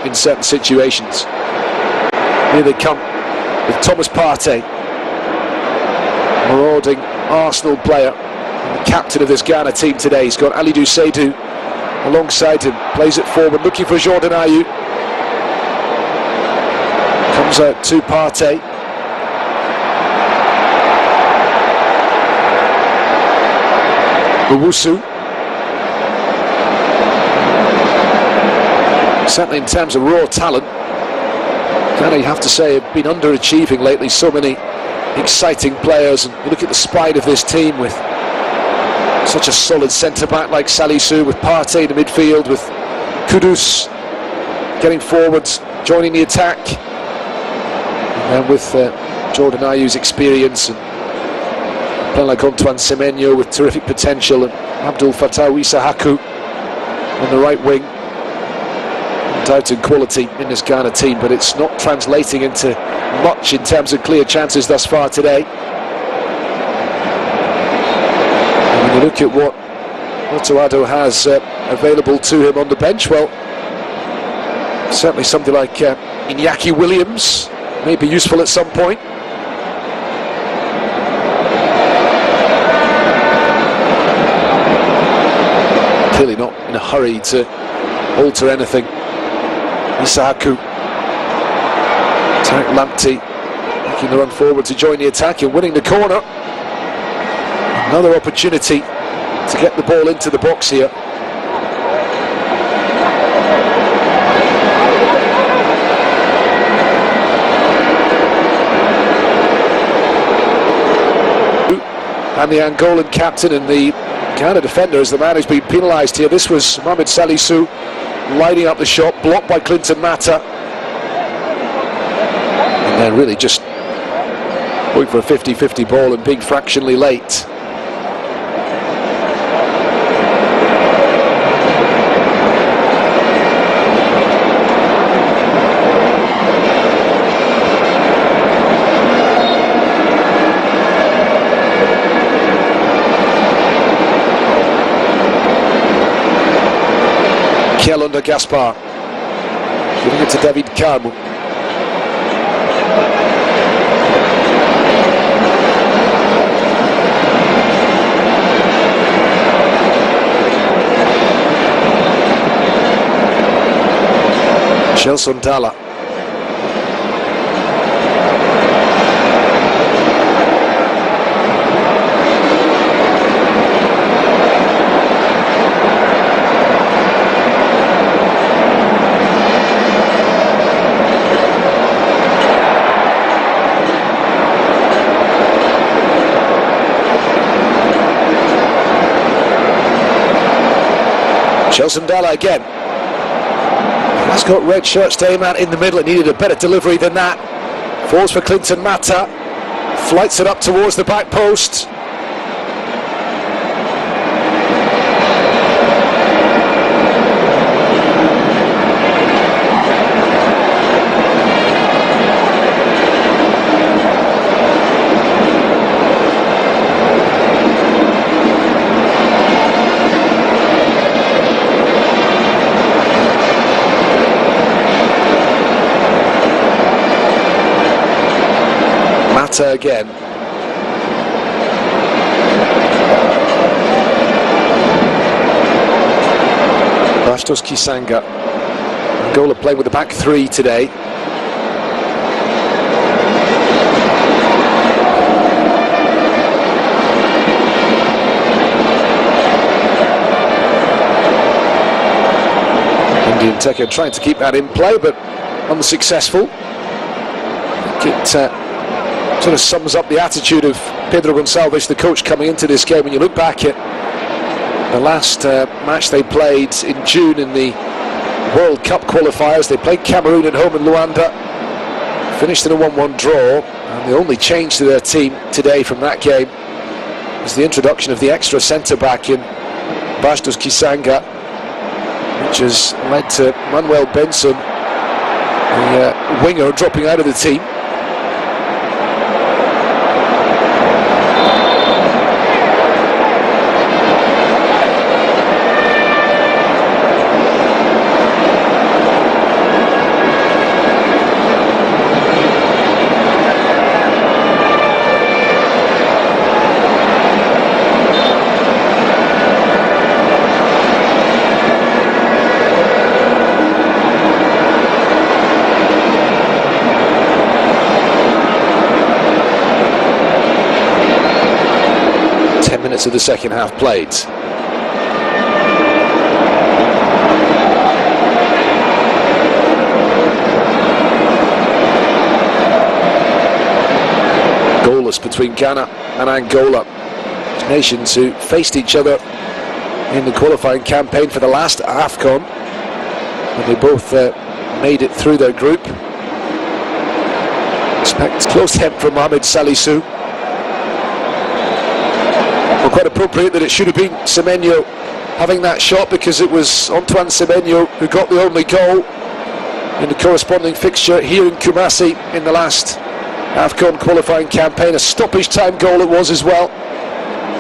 in certain situations. Here they come with Thomas Partey, marauding Arsenal player and the captain of this Ghana team today. He's got Alidou Seydou alongside him, plays it forward, looking for Jordan Ayew. Comes out to Partey. Owusu. Certainly in terms of raw talent, Ghana, you have to say, have been underachieving lately. So many exciting players, and you look at the spine of this team with such a solid centre-back like Salisu, with Partey in the midfield, with Kudus getting forwards, joining the attack, and then with Jordan Ayew's experience, and playing like Antoine Semenyo with terrific potential, and Abdul Fattah Issa-Haku on the right wing. Undoubted quality in this Ghana team, but it's not translating into much in terms of clear chances thus far today. And when you look at what Otto Addo has available to him on the bench, well, certainly something like Iñaki Williams may be useful at some point. Clearly not in a hurry to alter anything. Issa-Haku, Tarek Lamptey making the run forward to join the attack and winning the corner. Another opportunity to get the ball into the box here. And the Angolan captain and the Ghana defender is the man who's been penalised here. This was Mohamed Salisu lining up the shot, blocked by Clinton Mata, and then really just going for a 50-50 ball and being fractionally late. Kiel under Gaspar, giving it to David Carmo. Gelson Dalla. Gelson Dalla again. Has got red shirts to aim at in the middle. It needed a better delivery than that. Falls for Clinton Mata. Flights it up towards the back post. Again. Bastos Kisanga. Angola playing with the back three today. Indian Teka trying to keep that in play, but unsuccessful. It sort of sums up the attitude of Pedro Gonçalves, the coach, coming into this game. When you look back at the last match they played in June in the World Cup qualifiers, they played Cameroon at home in Luanda, finished in a 1-1 draw, and the only change to their team today from that game was the introduction of the extra centre-back in Bastos Kisanga, which has led to Manuel Benson, the winger, dropping out of the team. minutes of the second half played. Goalless between Ghana and Angola, nations who faced each other in the qualifying campaign for the last AFCON, and they both made it through their group. Expect close help from Mohamed Salisu. Well, quite appropriate that it should have been Semenyo having that shot, because it was Antoine Semenyo who got the only goal in the corresponding fixture here in Kumasi in the last AFCON qualifying campaign. A stoppage time goal it was as well,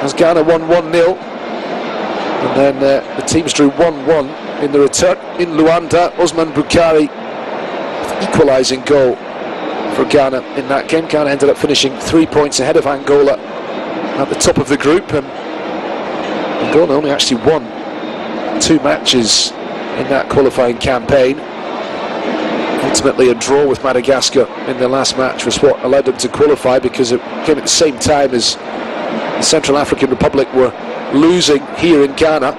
as Ghana won 1-0, and then the teams drew 1-1 in the return in Luanda. Osman Bukari equalising goal for Ghana in that game. Ghana ended up finishing 3 points ahead of Angola at the top of the group, and Angola only actually won 2 matches in that qualifying campaign. Ultimately a draw with Madagascar in their last match was what allowed them to qualify, because it came at the same time as the Central African Republic were losing here in Ghana.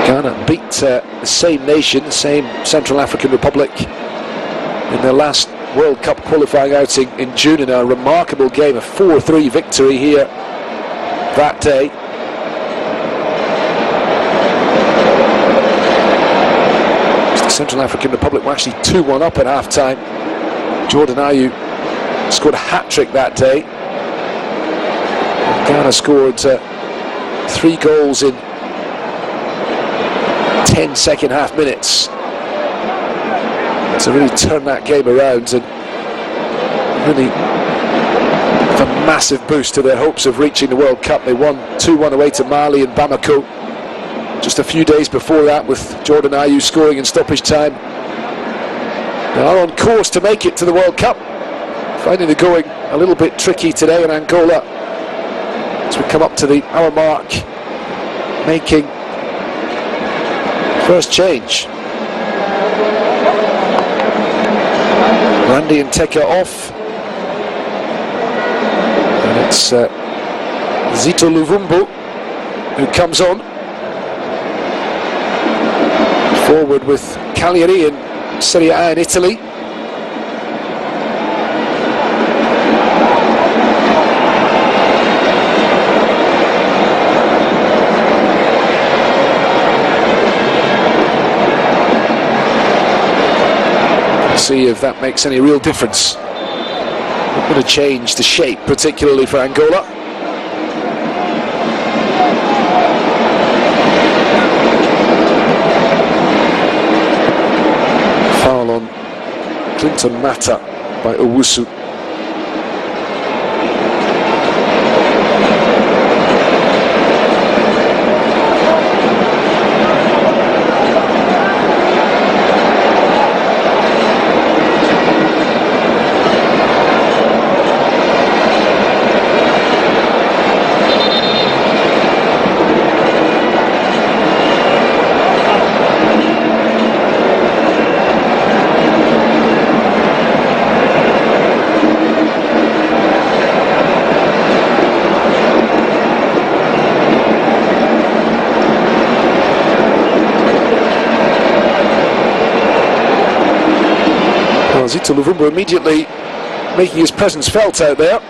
Ghana beat the same nation, the same Central African Republic, in their last World Cup qualifying outing in June in a remarkable game, a 4-3 victory here that day. The Central African Republic were actually 2-1 up at half-time. Jordan Ayew scored a hat-trick that day. Ghana scored 3 goals in 10 second half minutes to really turn that game around and really give a massive boost to their hopes of reaching the World Cup. They won 2-1 away to Mali in Bamako just a few days before that, with Jordan Ayew scoring in stoppage time. They are on course to make it to the World Cup, finding the going a little bit tricky today in Angola as we come up to the hour mark, making first change. Randy and Teka off, and it's Zito Luvumbu who comes on. Forward with Cagliari in Serie A in Italy. See if that makes any real difference. Not going to change the shape, particularly for Angola. Foul on Clinton Mata by Owusu. Zito Luvumbu immediately making his presence felt out there.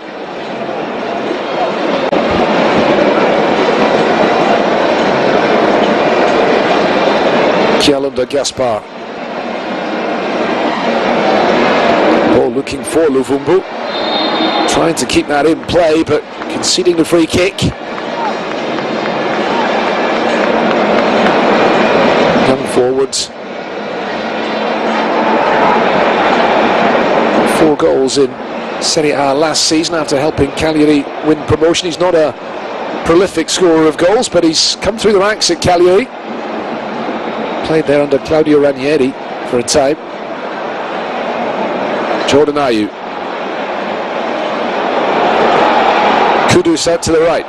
Kialunda Gaspar. Ball looking for Luvumbu, trying to keep that in play, but conceding the free kick. Young forwards. 4 goals in Serie A last season after helping Cagliari win promotion. He's not a prolific scorer of goals, but he's come through the ranks at Cagliari. Played there under Claudio Ranieri for a time. Jordan Ayew. Kudus out to the right.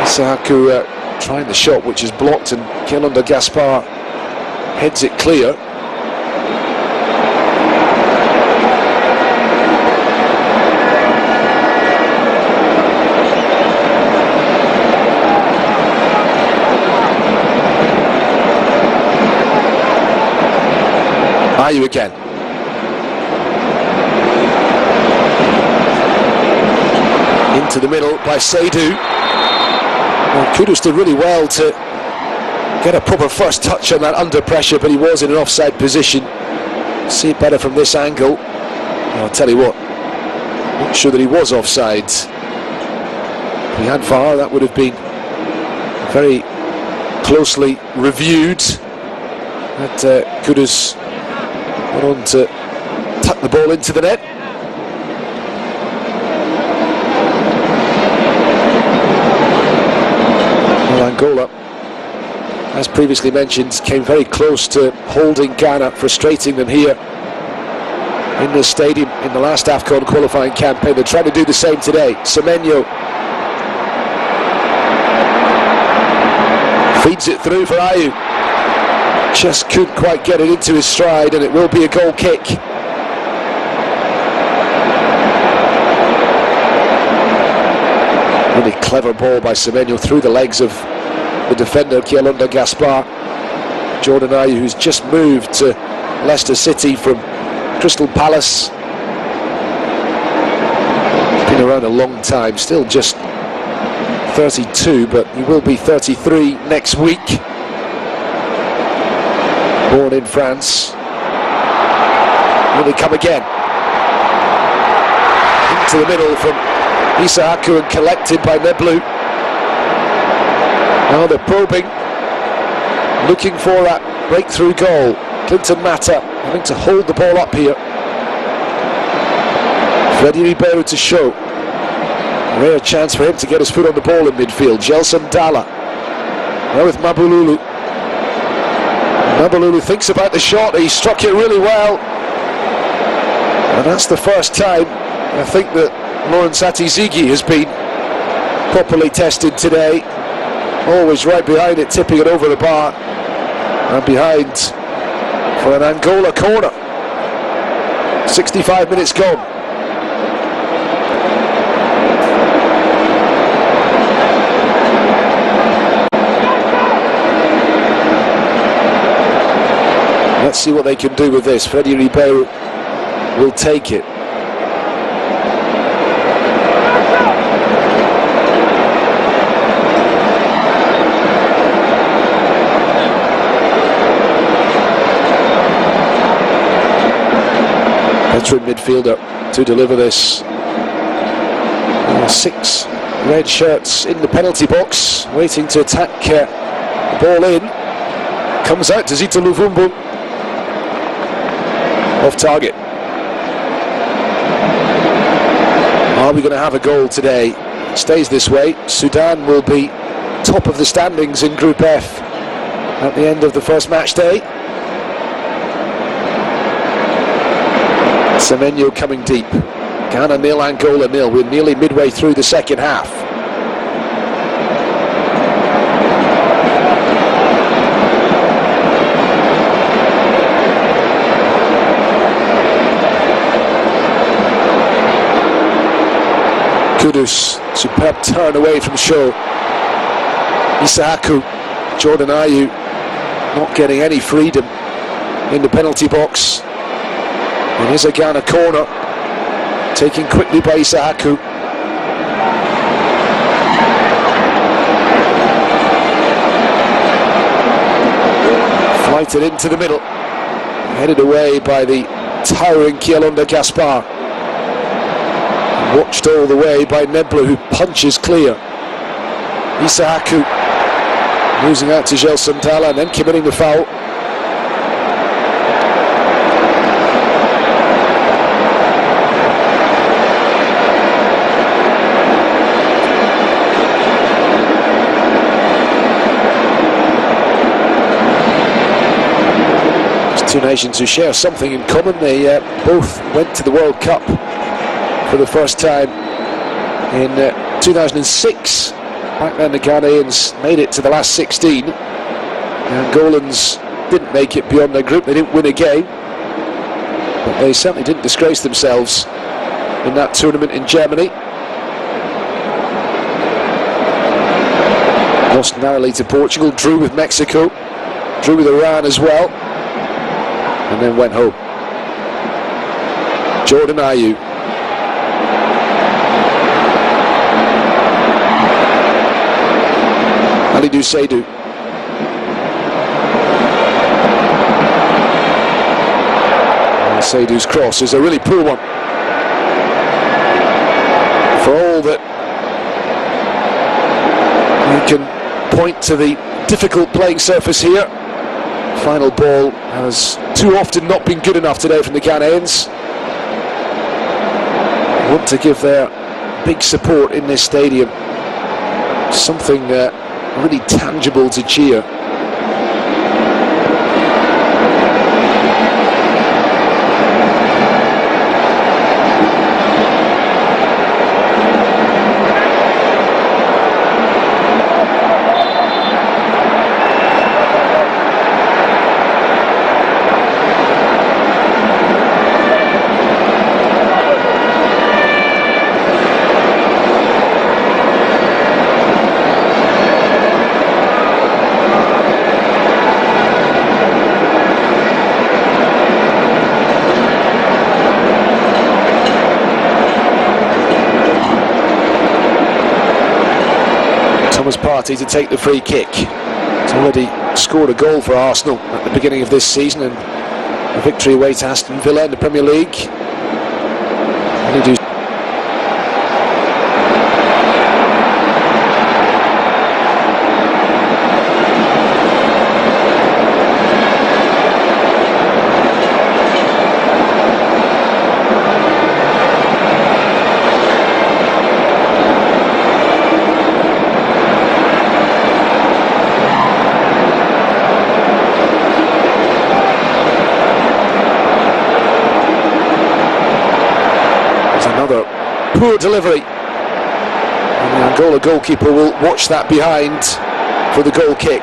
Isahaku trying the shot, which is blocked, and Kialunda Gaspar heads it clear. Ayew again. Into the middle by Seydou. Well, Kudus did really well to get a proper first touch on that under pressure, but he was in an offside position. See it better from this angle. Well, I'll tell you what, not sure that he was offside. If he had VAR, that would have been very closely reviewed. But Kudus went on to tuck the ball into the net. Well, Angola, as previously mentioned, came very close to holding Ghana, frustrating them here in this stadium in the last AFCON qualifying campaign. They're trying to do the same today. Semenyo feeds it through for Ayew. Just couldn't quite get it into his stride, and it will be a goal kick. Really clever ball by Semenyo through the legs of the defender Kialonda Gaspar. Jordan Ayew, who's just moved to Leicester City from Crystal Palace. Been around a long time, still just 32, but he will be 33 next week. Born in France. Will he come again? Into the middle from Issahaku and collected by Neblu. Now they're probing, looking for that breakthrough goal. Clinton Mata having to hold the ball up here. Freddie Ribeiro to show. Rare chance for him to get his foot on the ball in midfield. Gelson Dalla. Now with Mabululu. Mabululu thinks about the shot. He struck it really well. And that's the first time I think that Lawrence Atizigi has been properly tested today. Always right behind it, tipping it over the bar. And behind for an Angola corner. 65 minutes gone. Let's see what they can do with this. Freddie Ribeiro will take it. Veteran midfielder to deliver this. 6 red shirts in the penalty box, waiting to attack the ball in. Comes out to Zito Luvumbu. Off target. Are we going to have a goal today? It stays this way. Sudan will be top of the standings in Group F at the end of the first match day. Semenyo coming deep. Ghana 0, Angola 0. We're nearly midway through the second half. Kudus, superb turn away from Shaw. Issahaku, Jordan Ayew not getting any freedom in the penalty box. And here's a Ghana corner, taken quickly by Issahaku. Flighted into the middle, headed away by the towering Kialonda Gaspar. Watched all the way by Neblu, who punches clear. Issahaku losing out to Gelson Dalla and then committing the foul. There's two nations who share something in common. They both went to the World Cup for the first time in 2006. Back then the Ghanaians made it to the last 16. The Angolans didn't make it beyond their group. They didn't win a game, but they certainly didn't disgrace themselves in that tournament in Germany. Lost narrowly to Portugal, drew with Mexico, drew with Iran as well. and then went home. Jordan Ayew. Kalidou Seydou. Seydou's cross is a really poor one. For all that you can point to the difficult playing surface here, final ball has too often not been good enough today from the Ghanaians. I want to give their big support in this stadium something really tangible to cheer. Partey to take the free kick. He's already scored a goal for Arsenal at the beginning of this season, and a victory away to Aston Villa in the Premier League. Poor delivery, and the Angola goalkeeper will watch that behind for the goal kick.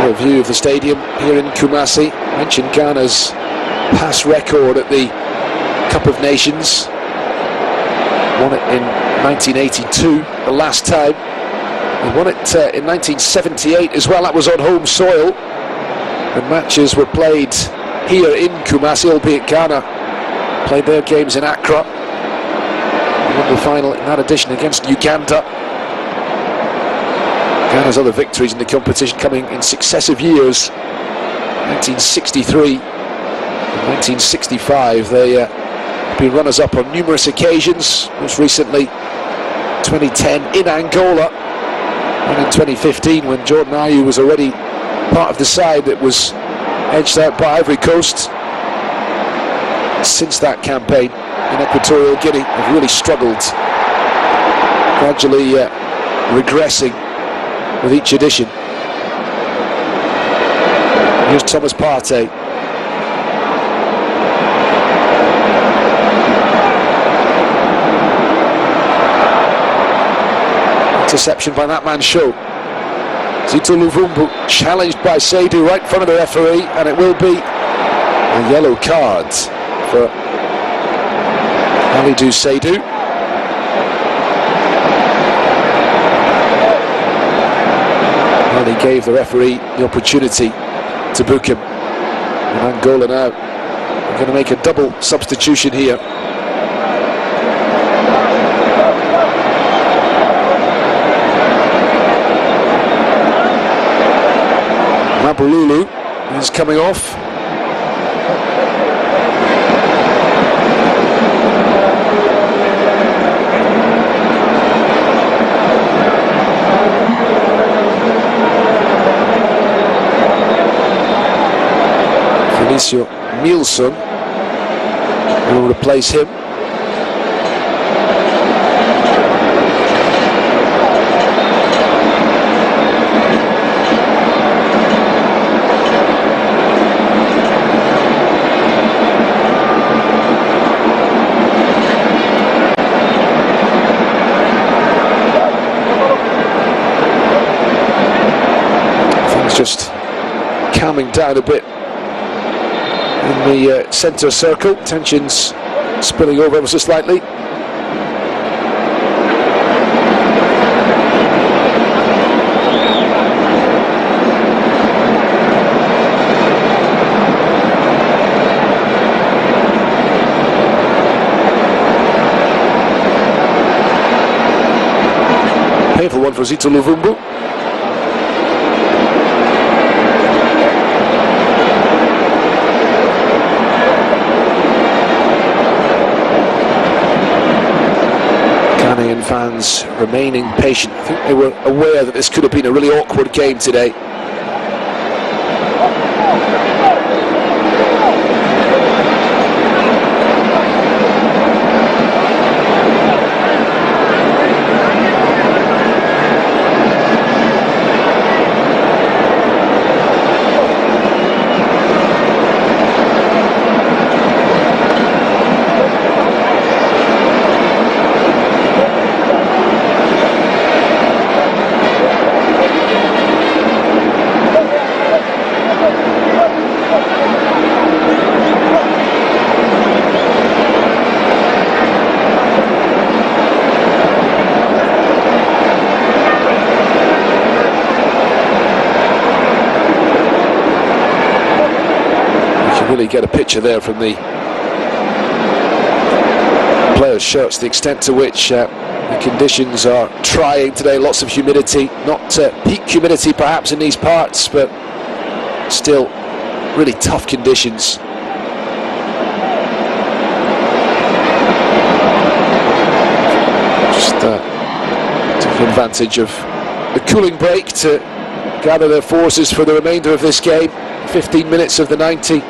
A view of the stadium here in Kumasi. Mentioned Ghana's past record at the Cup of Nations. Won it in 1982, the last time. They won it in 1978 as well. That was on home soil. The matches were played here in Kumasi, albeit Ghana played their games in Accra. They won the final in that edition against Uganda. Ghana's other victories in the competition coming in successive years. 1963 and 1965. They been runners-up on numerous occasions, most recently 2010 in Angola, and in 2015 when Jordan Ayew was already part of the side that was edged out by Ivory Coast. Since that campaign in Equatorial Guinea, have really struggled, gradually regressing with each edition. Here's Thomas Partey. Interception by that man Show. Zito Luvumbu challenged by Seydou right in front of the referee, and it will be a yellow card for Kalidou Seydou. Well, he gave the referee the opportunity to book him. And Angola now are going to make a double substitution here. Mabululu is coming off. Felicio Nielsen will replace him. Just calming down a bit in the centre circle. Tensions spilling over ever so slightly. Painful one for Zito Luvumbu. Ghanaian fans remaining patient. I think they were aware that this could have been a really awkward game today. Really get a picture there from the players' shirts, the extent to which the conditions are trying today. Lots of humidity, not peak humidity perhaps in these parts, but still really tough conditions. Just taking advantage of the cooling break to gather their forces for the remainder of this game. 15 minutes of the 90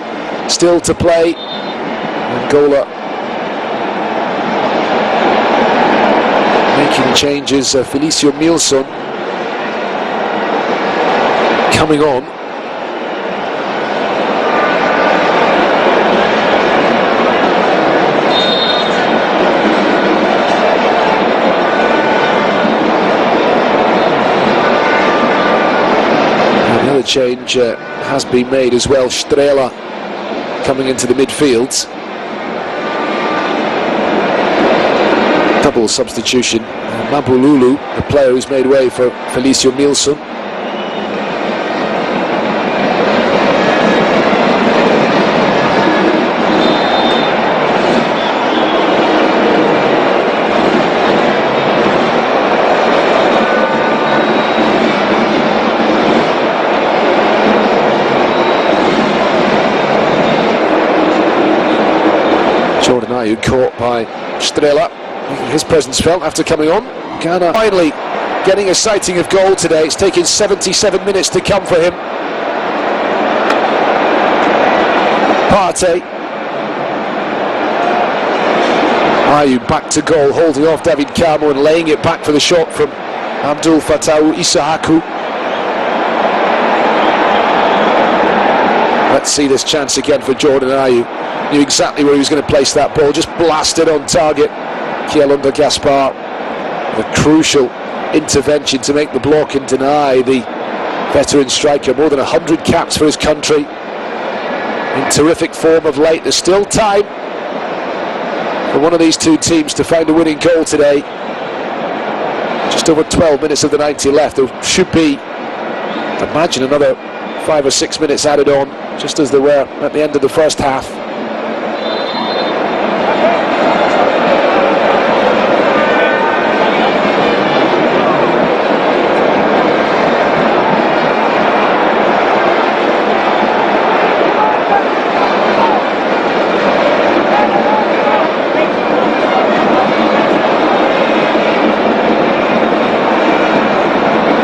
still to play. Angola making changes. Felicio Milson coming on. And the other change has been made as well. Strela coming into the midfield. Double substitution. Mabululu, the player who's made way for Felicio Milson. Jordan Ayew caught by Strela, making his presence felt after coming on. Ghana finally getting a sighting of goal today. It's taken 77 minutes to come for him. Partey. Ayew back to goal, holding off David Kamo and laying it back for the shot from Abdul Fattah Isahaku. Let's see this chance again for Jordan Ayew. Knew exactly where he was going to place that ball, just blasted on target. Kielunda Gaspar, the crucial intervention to make the block and deny the veteran striker. More than 100 caps for his country, in terrific form of late. There's still time for one of these two teams to find a winning goal today. Just over 12 minutes of the 90 left. There should be, imagine, another 5 or 6 minutes added on, just as there were at the end of the first half.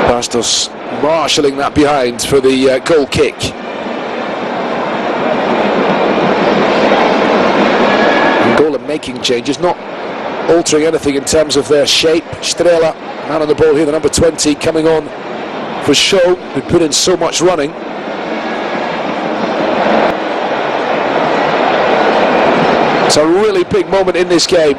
Bastos marshalling that behind for the goal kick. Angola making changes, not altering anything in terms of their shape. Strela, man on the ball here, the number 20, coming on for show, who put in so much running. It's a really big moment in this game.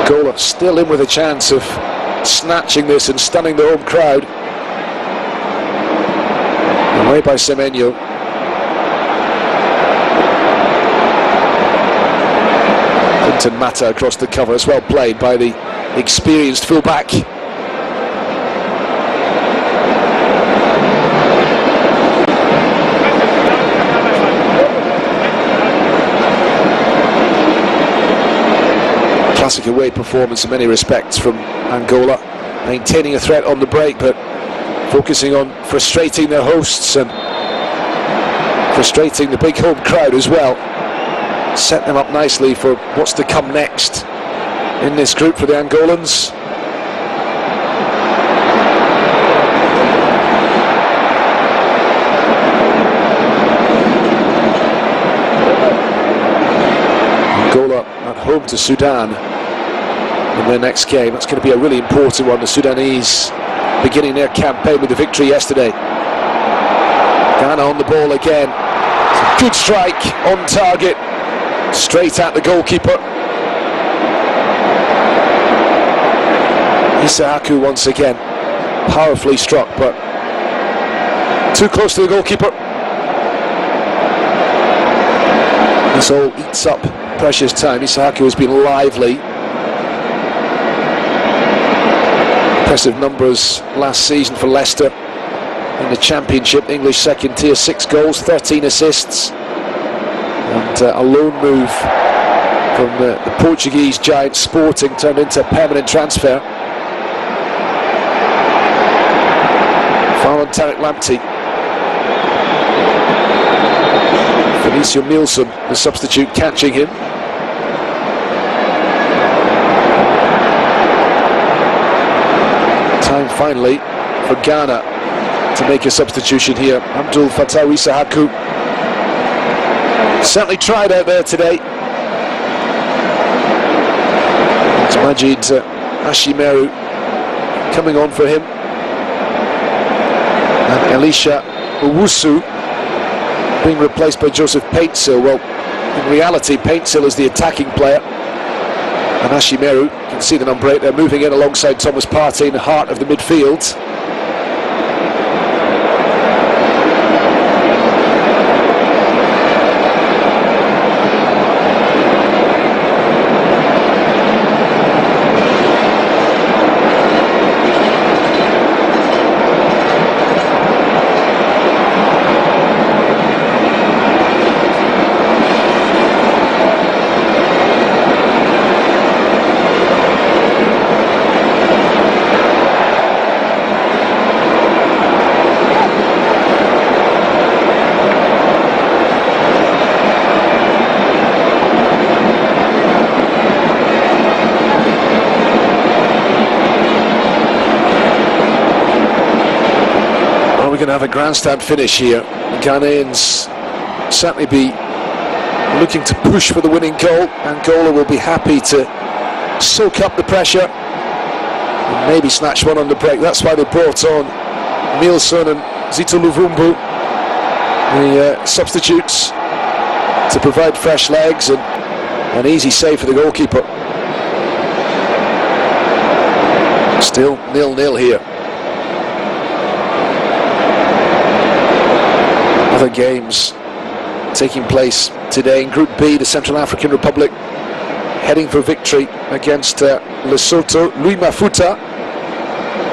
Angola still in with a chance of snatching this and stunning the home crowd. Away by Semenyo. Clinton Mata across the cover. It's well played by the experienced fullback. Classic away performance in many respects from Angola, maintaining a threat on the break but focusing on frustrating their hosts and frustrating the big home crowd as well. Set them up nicely for what's to come next in this group for the Angolans. Angola at home to Sudan in their next game. That's going to be a really important one. The Sudanese beginning their campaign with a victory yesterday. Ghana on the ball again. Good strike on target, straight at the goalkeeper. Isahaku once again, powerfully struck, but too close to the goalkeeper. This all eats up precious time. Isahaku has been lively. Impressive numbers last season for Leicester in the Championship, English second tier. 6 goals, 13 assists, and a loan move from the Portuguese giant Sporting turned into a permanent transfer. Foul on Tarek Lamptey. Vinicio Nielsen, the substitute, catching him. Time finally for Ghana to make a substitution here. Abdul Fattah Isahaku certainly tried out there today. It's Majid Ashimeru coming on for him, and Elisha Owusu being replaced by Joseph Paintsil. Well, in reality, Paintsil is the attacking player, and Ashimeru, you can see the number 8 there, moving in alongside Thomas Partey in the heart of the midfield. Going to have a grandstand finish here. The Ghanaians certainly be looking to push for the winning goal. Angola will be happy to soak up the pressure and maybe snatch one on the break. That's why they brought on Nielsen and Zito Luvumbu, the substitutes, to provide fresh legs and an easy save for the goalkeeper. Still 0-0 here. Other games taking place today in Group B. The Central African Republic heading for victory against Lesotho. Louis Mafuta,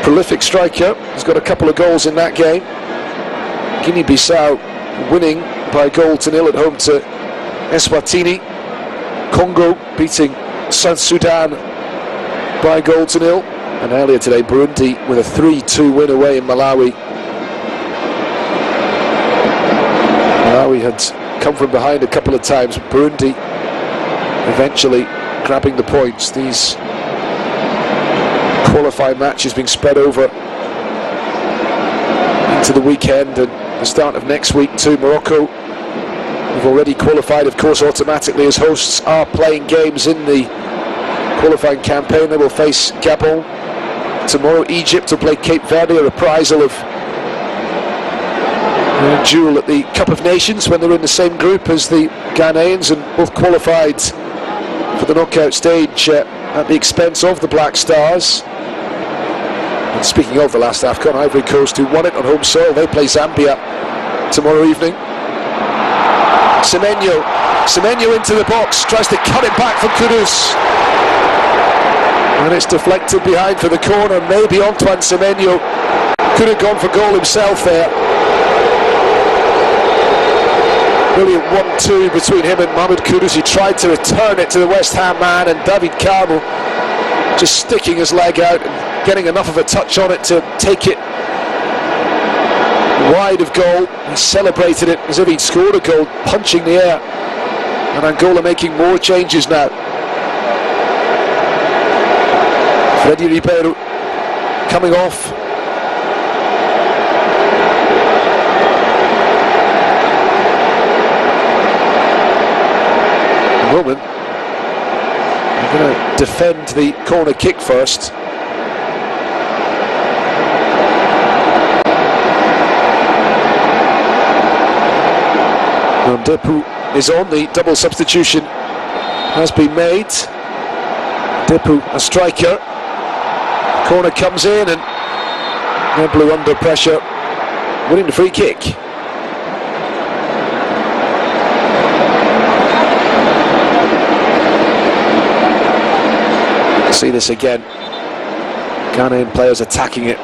prolific striker, has got a couple of goals in that game. Guinea-Bissau winning by a goal to 0 at home to Eswatini. Congo beating South Sudan by a goal to 0. And earlier today, Burundi with a 3-2 win away in Malawi. Malawi had come from behind a couple of times. Burundi eventually grabbing the points. These qualifying matches being spread over into the weekend and the start of next week too. Morocco, who've already qualified, of course, automatically as hosts, are playing games in the qualifying campaign. They will face Gabon tomorrow. Egypt will play Cape Verde, a reprisal of duel at the Cup of Nations when they're in the same group as the Ghanaians, and both qualified for the knockout stage at the expense of the Black Stars. And speaking of the last AFCON, Ivory Coast, who won it on home soil, they play Zambia tomorrow evening. Semenyo into the box, tries to cut it back from Kudus. And it's deflected behind for the corner. Maybe Antoine Semenyo could have gone for goal himself there. Brilliant 1-2 between him and Mohamed Kudus. He tried to return it to the West Ham man, and David Carmel just sticking his leg out and getting enough of a touch on it to take it wide of goal. He celebrated it as if he'd scored a goal, punching the air. And Angola making more changes now. Freddy Ribeiro coming off. Moment, we're going to defend the corner kick first. Depu is on, the double substitution has been made. Depu, a striker. Corner comes in and Neblu under pressure, winning the free kick. See this again. Ghanaian players attacking it.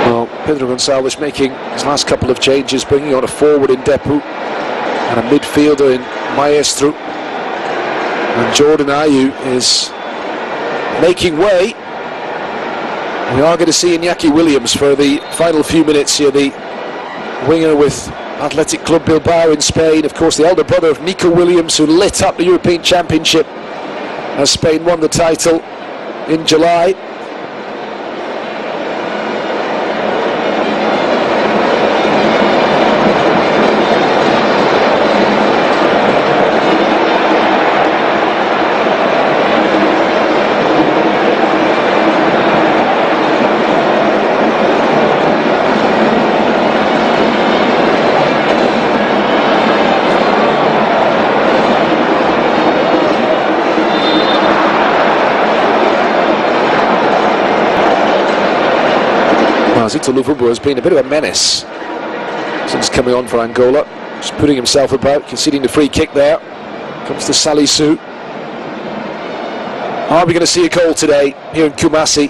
Well, Pedro Gonçalves making his last couple of changes, bringing on a forward in Depu and a midfielder in Maestro. And Jordan Ayew is making way. We are going to see Iñaki Williams for the final few minutes here, the winger with Athletic Club Bilbao in Spain, of course the elder brother of Nico Williams, who lit up the European Championship as Spain won the title in July. Zito Luvumbo has been a bit of a menace since coming on for Angola, just putting himself about, conceding the free kick there. Comes to Salisu. Are we going to see a goal today here in Kumasi?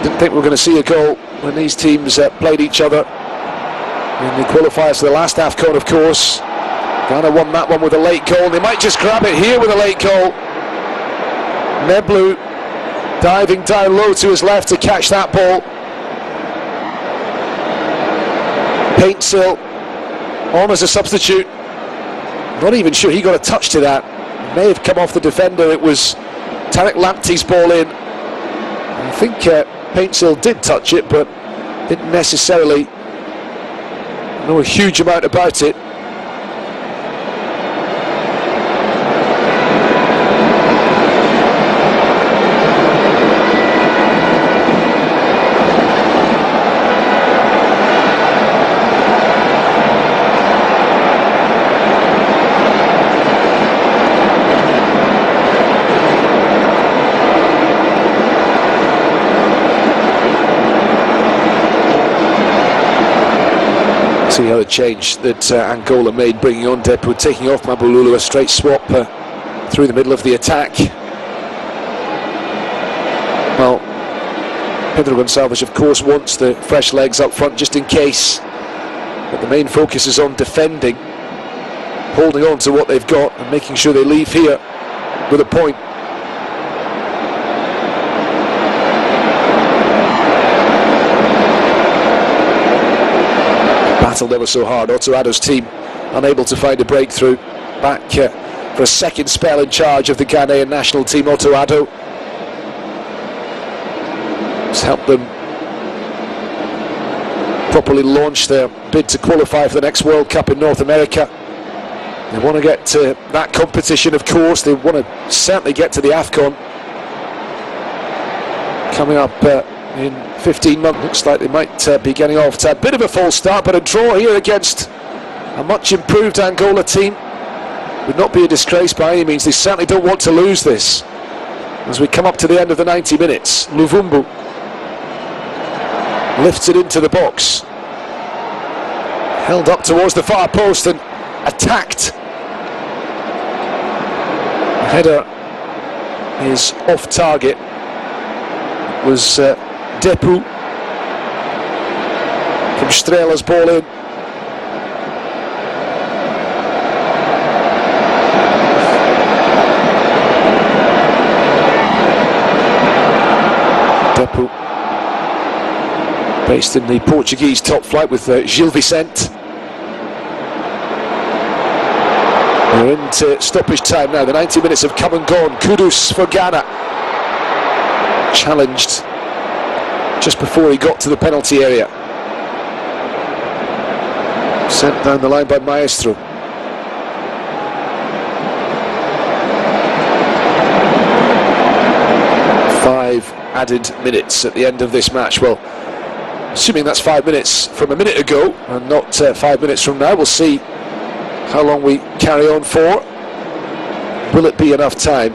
Didn't think we were going to see a goal when these teams played each other in the qualifiers for the last AFCON, of course. Ghana won that one with a late goal. They might just grab it here with a late goal. Neblu diving down low to his left to catch that ball. Paintsill on as a substitute. Not even sure he got a touch to that. May have come off the defender. It was Tarek Lamptey's ball in. I think Paintsill did touch it, but didn't necessarily know a huge amount about it. See how the change that Angola made, bringing on Depu, taking off Mabululu, a straight swap through the middle of the attack. Well, Pedro Gonçalves of course wants the fresh legs up front just in case, but the main focus is on defending, holding on to what they've got and making sure they leave here with a point. Battled ever so hard. Otto Addo's team unable to find a breakthrough. Back for a second spell in charge of the Ghanaian national team. Otto Addo has helped them properly launch their bid to qualify for the next World Cup in North America. They want to get to that competition, of course. They want to certainly get to the AFCON coming up in 15 months. Looks like they might be getting off to a bit of a false start, but a draw here against A much improved Angola team. Would not be a disgrace by any means. They certainly don't want to lose this. As we come up to the end of the 90 minutes, Luvumbu lifts it into the box. Held up towards the far post and attacked. The header is off target. It was Depu from Strela's ball in. Depu, based in the Portuguese top flight with Gil Vicente. We're into stoppage time now. The 90 minutes have come and gone. Kudus for Ghana. Challenged just before he got to the penalty area. Sent down the line by Maestro. Five added minutes at the end of this match. Well, assuming that's 5 minutes from a minute ago and not 5 minutes from now, we'll see how long we carry on for. Will it be enough time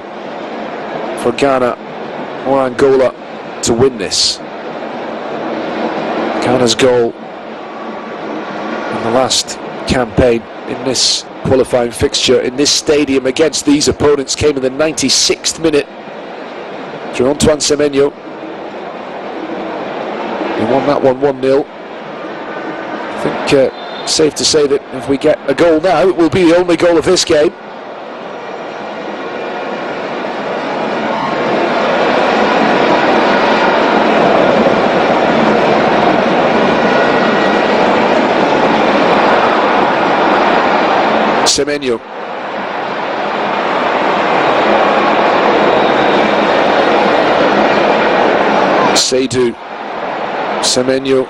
for Ghana or Angola to win this? Ghana's goal in the last campaign in this qualifying fixture in this stadium against these opponents came in the 96th minute through Antoine Semenyo. They won that one 1-0. I think safe to say that if we get a goal now, it will be the only goal of this game. Semenyo. Seydou. Semenyo.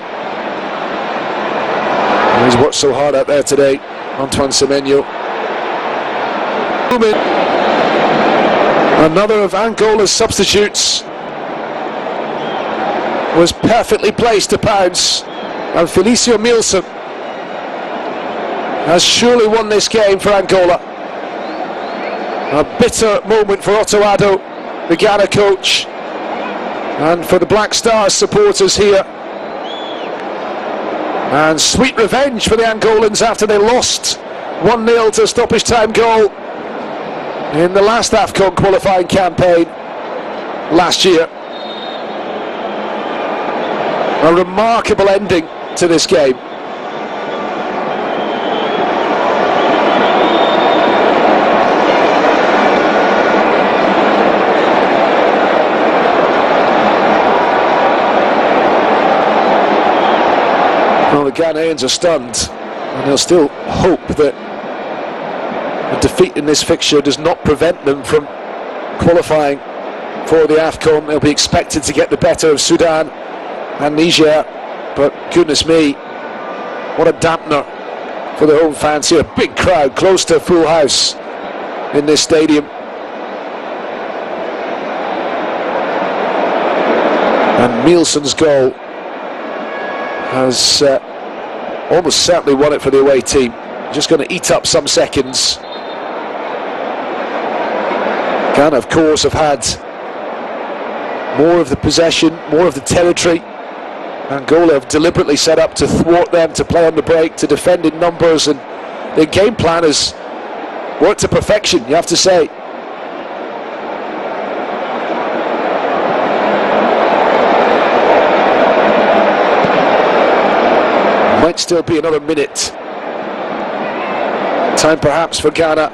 He's worked so hard out there today, Antoine Semenyo. Another of Angola's substitutes was perfectly placed to pounce, and Felicio Milson has surely won this game for Angola. A bitter moment for Otto Addo, the Ghana coach, and for the Black Stars supporters here. And sweet revenge for the Angolans after they lost 1-0 to stoppage time goal in the last AFCON qualifying campaign last year. A remarkable ending to this game. Well, the Ghanaians are stunned, and they'll still hope that a defeat in this fixture does not prevent them from qualifying for the AFCON. They'll be expected to get the better of Sudan and Niger, but goodness me, what a dampener for the home fans here. A big crowd, close to a full house in this stadium. And Nielsen's goal has almost certainly won it for the away team. Just going to eat up some seconds. Ghana, of course, have had more of the possession, more of the territory. Angola have deliberately set up to thwart them, to play on the break, to defend in numbers, and their game plan has worked to perfection, you have to say. Might still be another minute. Time perhaps for Ghana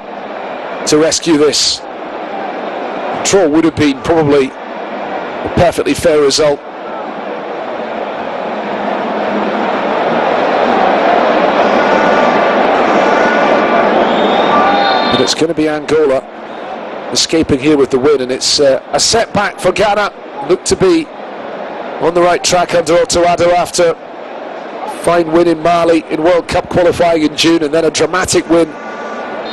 to rescue this. A draw would have been probably a perfectly fair result. But it's going to be Angola escaping here with the win, and it's a setback for Ghana. Look to be on the right track under Otto Addo after fine win in Mali in World Cup qualifying in June, and then a dramatic win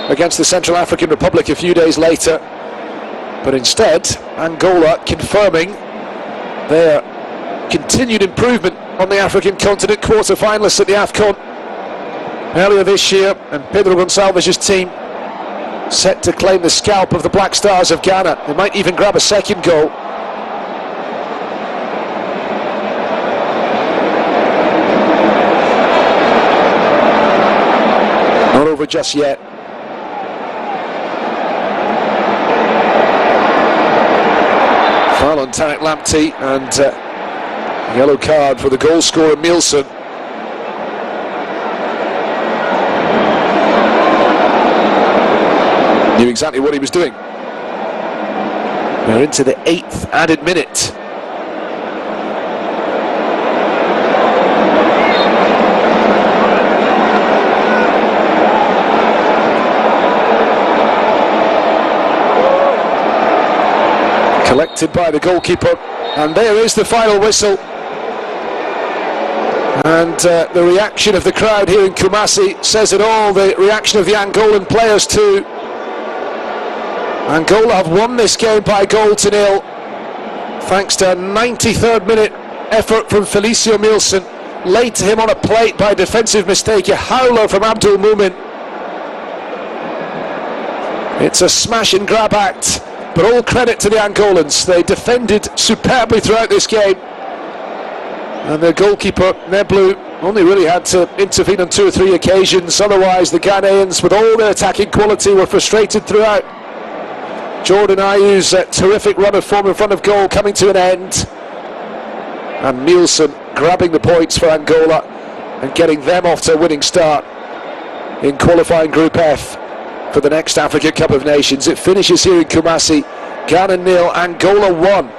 against the Central African Republic a few days later. But instead, Angola confirming their continued improvement on the African continent, quarter-finalists at the AFCON, earlier this year, and Pedro Gonçalves' team set to claim the scalp of the Black Stars of Ghana. They might even grab a second goal. Not over just yet. Foul on Tarek Lamptey and yellow card for the goal scorer Nielsen. Knew exactly what he was doing. We're into the 8th added minute. Collected by the goalkeeper, and there is the final whistle. And the reaction of the crowd here in Kumasi says it all. The reaction of the Angolan players too. Angola have won this game by 1-0 thanks to a 93rd minute effort from Felicio Nielsen, laid to him on a plate by a defensive mistake, a howler from Abdul Mumin. It's a smash and grab act, but all credit to the Angolans. They defended superbly throughout this game, and their goalkeeper Neblu only really had to intervene on 2 or 3 occasions. Otherwise the Ghanaians, with all their attacking quality, were frustrated throughout. Jordan Ayew's terrific run of form in front of goal coming to an end, and Nielsen grabbing the points for Angola and getting them off to a winning start in qualifying Group F for the next African Cup of Nations. It finishes here in Kumasi. Ghana 0, Angola 1.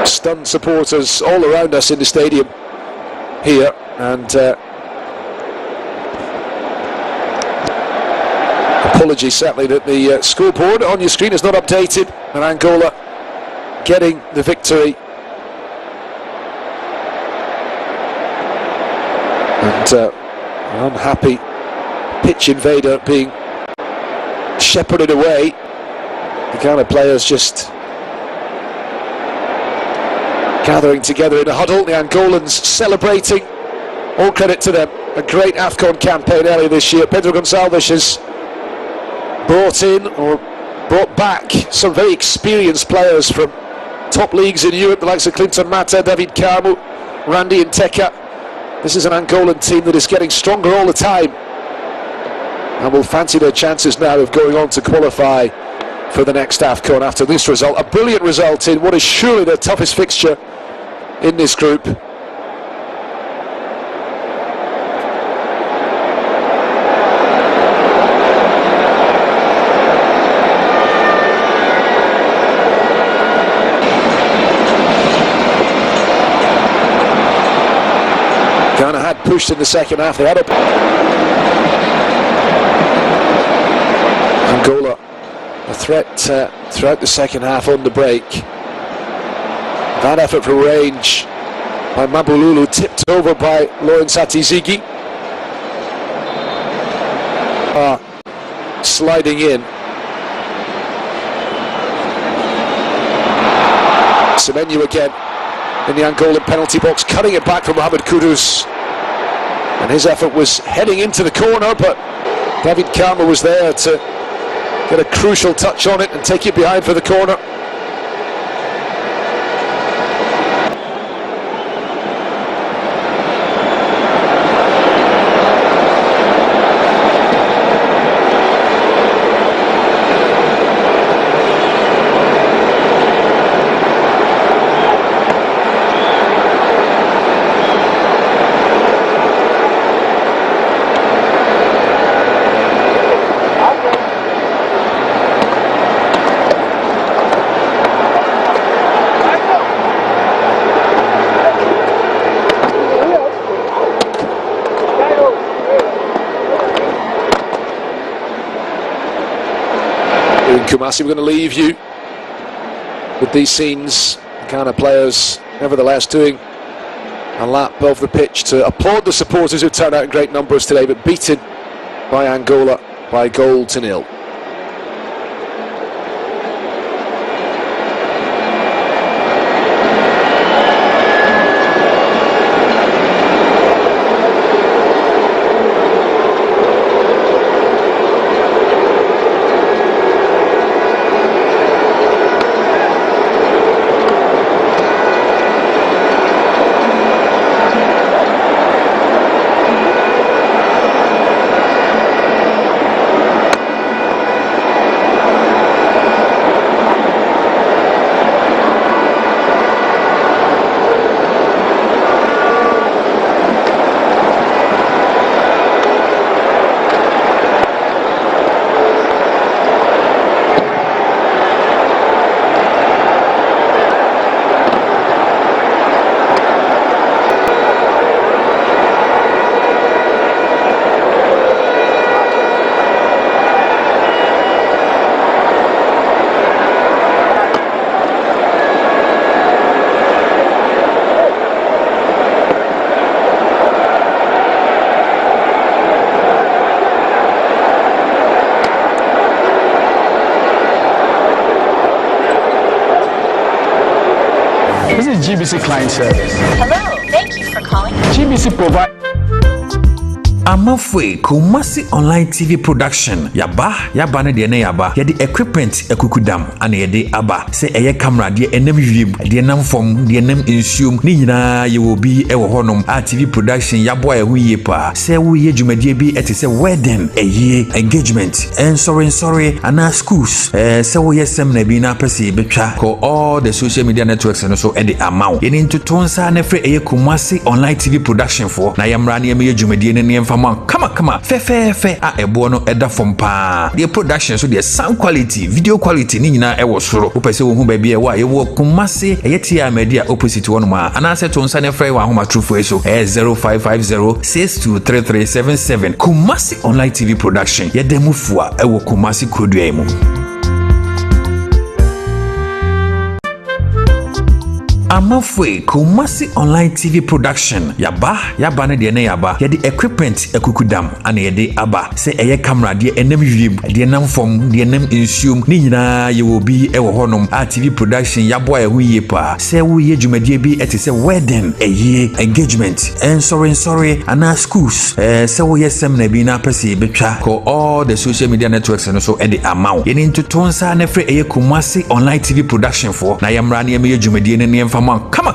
Stunned supporters all around us in the stadium here, and apologies certainly that the scoreboard on your screen is not updated, and Angola getting the victory. And an unhappy pitch invader being shepherded away. The Ghana players just gathering together in a huddle. The Angolans celebrating. All credit to them. A great AFCON campaign earlier this year. Pedro Gonçalves has brought back some very experienced players from top leagues in Europe, the likes of Clinton Mata, David Carmo, Randy Nteka. This is an Angolan team that is getting stronger all the time, and will fancy their chances now of going on to qualify for the next AFCON after this result. A brilliant result in what is surely their toughest fixture in this group. Ghana had pushed in the second half. They had up. Angola a threat throughout the second half on the break. That effort for range by Mabululu, tipped over by Lawrence Atizigi. Sliding in. Semenyo again in the Angolan penalty box, cutting it back from Mohamed Kudus. And his effort was heading into the corner, but David Karma was there to get a crucial touch on it and take it behind for the corner. Kumasi, we're going to leave you with these scenes. Ghana players nevertheless doing a lap of the pitch to applaud the supporters who turned out in great numbers today, but beaten by Angola by a goal to nil. This is GBC client service. Hello, thank you for calling. GBC provide. Amafwe Kumasi online TV production yaba ne de na yaba ye de equipment ekukudam ana ye de aba se eye camera de enam wiem de nam fom de enam ensuom ni nyina ye wo bi e wo honom a TV production yabo ya huye pa se wo ye dwumadie bi etese wedding eye engagement sorry ana schools se wo ye seminar bi na pese betwa ko all the social media networks no so e de amaw ye ni ntotonsa na fre eye Kumasi online TV production for na yamra na ye dwumadie ne Kama fe a ebo no eda from pa the production so the sound quality video quality ni nyina e wo soro wo pese wo hu ba bia wa ye wo Kumasi eyetia media opposite one ma ana se to nsa ne frɛ wa homa trufo eso 0550623377 Kumasi online TV production ye demu fua e wo Kumasi kodua emu. Amafwe Kumasi online TV production yaba ne de na yaba ye de equipment ekukudam ana ye de aba se eye camera de enam wiem de nam fom de enam ensuom ni nyina ye wo bi e wo honom a TV production yabo a huye pa se wo ye dwumadie bi etese wedding eye engagement sorry ana schools se wo ye seminar bi na pese betwa ko all the social media networks no so e de amaw ye ni ntotonsa na fre eye Kumasi online TV production for na yamra na ye dwumadie ne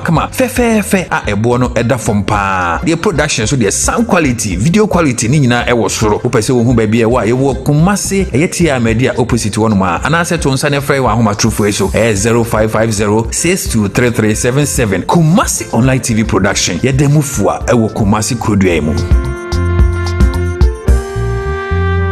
kama fe a ebo no eda from pa the production so the sound quality video quality ni nyina e wo soro wo pese wo hu ba bia wa ye wo Kumasi eyetia media opposite one ma ana se to nsa ne frɛ wa homa trufo eso 0550623377 Kumasi online TV production ye demu fua e wo Kumasi kodua emu.